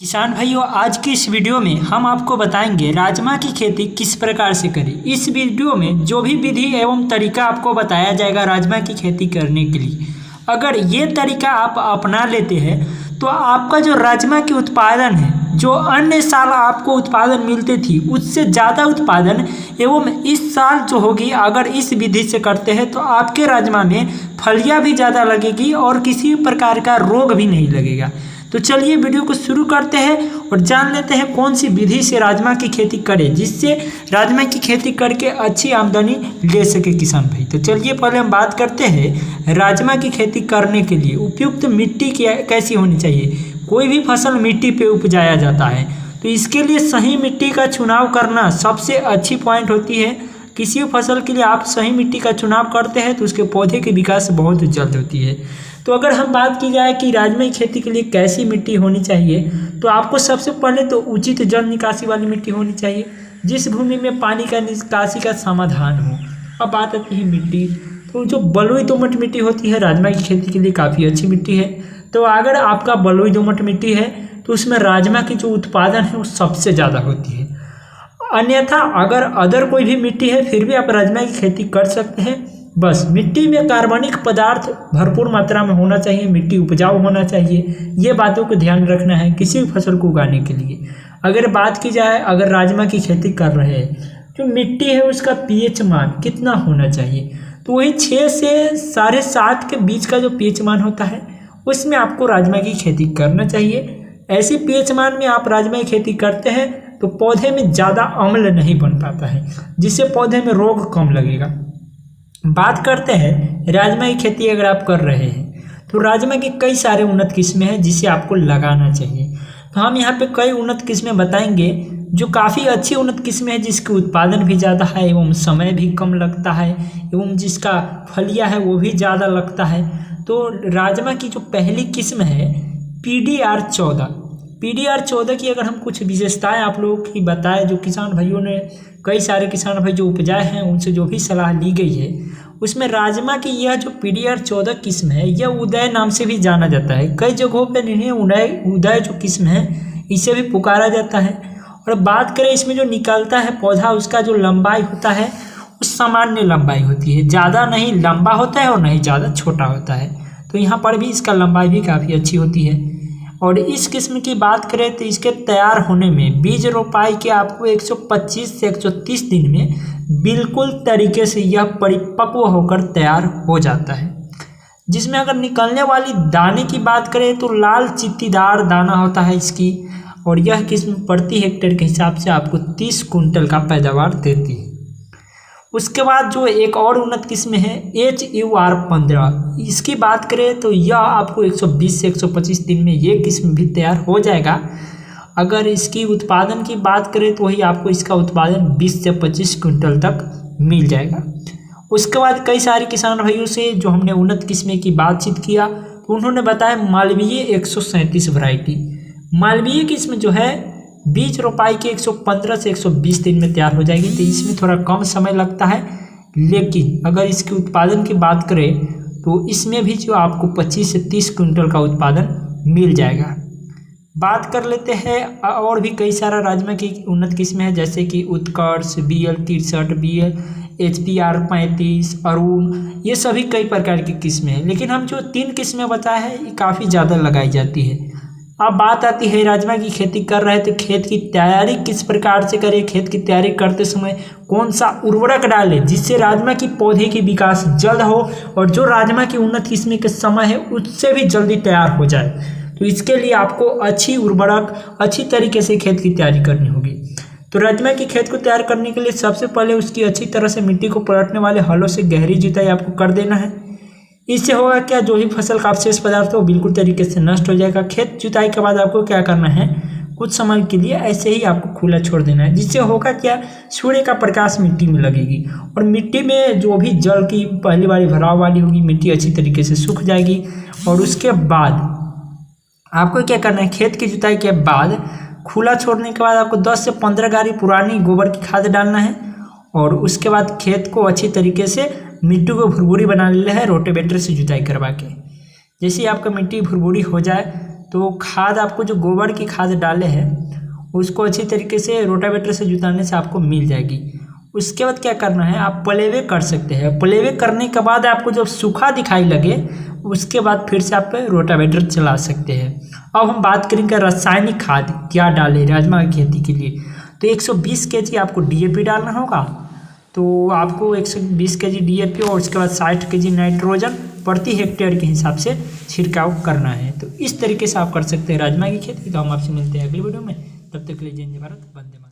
किसान भाइयों, आज की इस वीडियो में हम आपको बताएंगे राजमा की खेती किस प्रकार से करें। इस वीडियो में जो भी विधि एवं तरीका आपको बताया जाएगा राजमा की खेती करने के लिए, अगर ये तरीका आप अपना लेते हैं तो आपका जो राजमा की उत्पादन है, जो अन्य साल आपको उत्पादन मिलती थी उससे ज़्यादा उत्पादन एवं इस साल जो होगी, अगर इस विधि से करते हैं तो आपके राजमा में फलियाँ भी ज़्यादा लगेगी और किसी प्रकार का रोग भी नहीं लगेगा। तो चलिए वीडियो को शुरू करते हैं और जान लेते हैं कौन सी विधि से राजमा की खेती करें जिससे राजमा की खेती करके अच्छी आमदनी ले सके किसान भाई। तो चलिए पहले हम बात करते हैं राजमा की खेती करने के लिए उपयुक्त मिट्टी कैसी होनी चाहिए। कोई भी फसल मिट्टी पे उपजाया जाता है, तो इसके लिए सही मिट्टी का चुनाव करना सबसे अच्छी पॉइंट होती है। किसी फसल के लिए आप सही मिट्टी का चुनाव करते हैं तो उसके पौधे की विकास बहुत जल्द होती है। तो अगर हम बात की जाए कि राजमा की खेती के लिए कैसी मिट्टी होनी चाहिए, तो आपको सबसे पहले तो उचित जल निकासी वाली मिट्टी होनी चाहिए, जिस भूमि में पानी का निकासी का समाधान हो। अब बात आती है मिट्टी, तो जो बलुई दोमट मिट्टी होती है राजमा की खेती के लिए काफ़ी अच्छी मिट्टी है। तो अगर आपका बलुई दोमट मिट्टी है तो उसमें राजमा की जो उत्पादन है वो सबसे ज़्यादा होती है। अन्यथा अगर अदर कोई भी मिट्टी है फिर भी आप राजमा की खेती कर सकते हैं। बस मिट्टी में कार्बनिक पदार्थ भरपूर मात्रा में होना चाहिए, मिट्टी उपजाऊ होना चाहिए, ये बातों को ध्यान रखना है किसी भी फसल को उगाने के लिए। अगर बात की जाए, अगर राजमा की खेती कर रहे हैं, जो मिट्टी है उसका पीएच मान कितना होना चाहिए, तो वही 6 से 7.5 के बीच का जो पीएच मान होता है उसमें आपको राजमा की खेती करना चाहिए। ऐसे पीएच मान में आप राजमा की खेती करते हैं तो पौधे में ज़्यादा अम्ल नहीं बन पाता है, जिससे पौधे में रोग कम लगेगा। बात करते हैं राजमा की खेती अगर आप कर रहे हैं तो राजमा की कई सारे उन्नत किस्में हैं जिसे आपको लगाना चाहिए। तो हम यहाँ पे कई उन्नत किस्में बताएंगे जो काफ़ी अच्छी उन्नत किस्में हैं, जिसके उत्पादन भी ज़्यादा है एवं समय भी कम लगता है एवं जिसका फलिया है वो भी ज़्यादा लगता है। तो राजमा की जो पहली किस्म है PDR14 की अगर हम कुछ विशेषताएं आप लोगों की बताएं, जो किसान भाइयों ने, कई सारे किसान भाई जो उपजाए हैं उनसे जो भी सलाह ली गई है, उसमें राजमा की यह जो PDR14 किस्म है यह उदय नाम से भी जाना जाता है। कई जगहों पर इन्हें उदय जो किस्म है इसे भी पुकारा जाता है। और बात करें इसमें जो निकलता है पौधा, उसका जो लंबाई होता है उस सामान्य लंबाई होती है, ज़्यादा नहीं लंबा होता है और नहीं ज़्यादा छोटा होता है। तो यहाँ पर भी इसका लंबाई भी काफ़ी अच्छी होती है। और इस किस्म की बात करें तो इसके तैयार होने में बीज रोपाई के आपको 125 से 130 दिन में बिल्कुल तरीके से यह परिपक्व होकर तैयार हो जाता है। जिसमें अगर निकलने वाली दाने की बात करें तो लाल चित्तीदार दाना होता है इसकी, और यह किस्म प्रति हेक्टेयर के हिसाब से आपको 30 कुंटल का पैदावार देती है। उसके बाद जो एक और उन्नत किस्म है HUR15, इसकी बात करें तो यह आपको 120 से 125 दिन में ये किस्म भी तैयार हो जाएगा। अगर इसकी उत्पादन की बात करें तो वही आपको इसका उत्पादन 20 से 25 कुंटल तक मिल जाएगा। उसके बाद कई सारे किसान भाइयों से जो हमने उन्नत किस्में की बातचीत किया तो उन्होंने बताया मालवीय 137 वैरायटी। मालवीय किस्म जो है बीज रोपाई के 115 से 120 दिन में तैयार हो जाएगी, तो इसमें थोड़ा कम समय लगता है। लेकिन अगर इसके उत्पादन की बात करें तो इसमें भी जो आपको 25 से 30 कुंटल का उत्पादन मिल जाएगा। बात कर लेते हैं और भी कई सारा राजमा की उन्नत किस्में हैं, जैसे कि उत्कर्ष, BL63, BL HPR35, अरुण, ये सभी कई प्रकार की किस्में हैं। लेकिन हम जो 3 किस्में बताए हैं ये काफ़ी ज़्यादा लगाई जाती है। अब बात आती है राजमा की खेती कर रहे हैं तो खेत की तैयारी किस प्रकार से करें, खेत की तैयारी करते समय कौन सा उर्वरक डालें जिससे राजमा की पौधे की विकास जल्द हो और जो राजमा की उन्नत किस्म के समय है उससे भी जल्दी तैयार हो जाए। तो इसके लिए आपको अच्छी उर्वरक, अच्छी तरीके से खेत की तैयारी करनी होगी। तो राजमा की खेत को तैयार करने के लिए सबसे पहले उसकी अच्छी तरह से मिट्टी को पलटने वाले हलों से गहरी जुताई आपको कर देना है। इससे होगा क्या, जो भी फसल का अवशेष पदार्थ हो बिल्कुल तरीके से नष्ट हो जाएगा। खेत जुताई के बाद आपको क्या करना है, कुछ समय के लिए ऐसे ही आपको खुला छोड़ देना है, जिससे होगा क्या, सूर्य का प्रकाश मिट्टी में लगेगी और मिट्टी में जो भी जल की पहली बारी भराव वाली होगी मिट्टी अच्छी तरीके से सूख जाएगी। और उसके बाद आपको क्या करना है, खेत की जुताई के बाद खुला छोड़ने के बाद आपको 10 से 15 गाड़ी पुरानी गोबर की खाद डालना है। और उसके बाद खेत को अच्छी तरीके से मिट्टी को भुरभुरी बना लेना है रोटेवेटर से जुताई करवा के। जैसे ही आपका मिट्टी भुरभुरी हो जाए तो खाद आपको जो गोबर की खाद डाले हैं उसको अच्छी तरीके से रोटावेटर से जुताने से आपको मिल जाएगी। उसके बाद क्या करना है, आप प्लेवे कर सकते हैं। प्लेवे करने के बाद आपको जब सूखा दिखाई लगे उसके बाद फिर से आप रोटावेटर चला सकते हैं। अब हम बात करेंगे रासायनिक खाद क्या डालें राजमा की खेती के लिए। तो 120 kg आपको DAP डालना होगा। तो आपको 120 kg DAP और उसके बाद 60 kg नाइट्रोजन प्रति हेक्टेयर के हिसाब से छिड़काव करना है। तो इस तरीके से आप कर सकते हैं राजमा की खेती। तो हम आपसे मिलते हैं अगली वीडियो में, तब तक के लिए जय हिंद भारत, वंदे मातरम।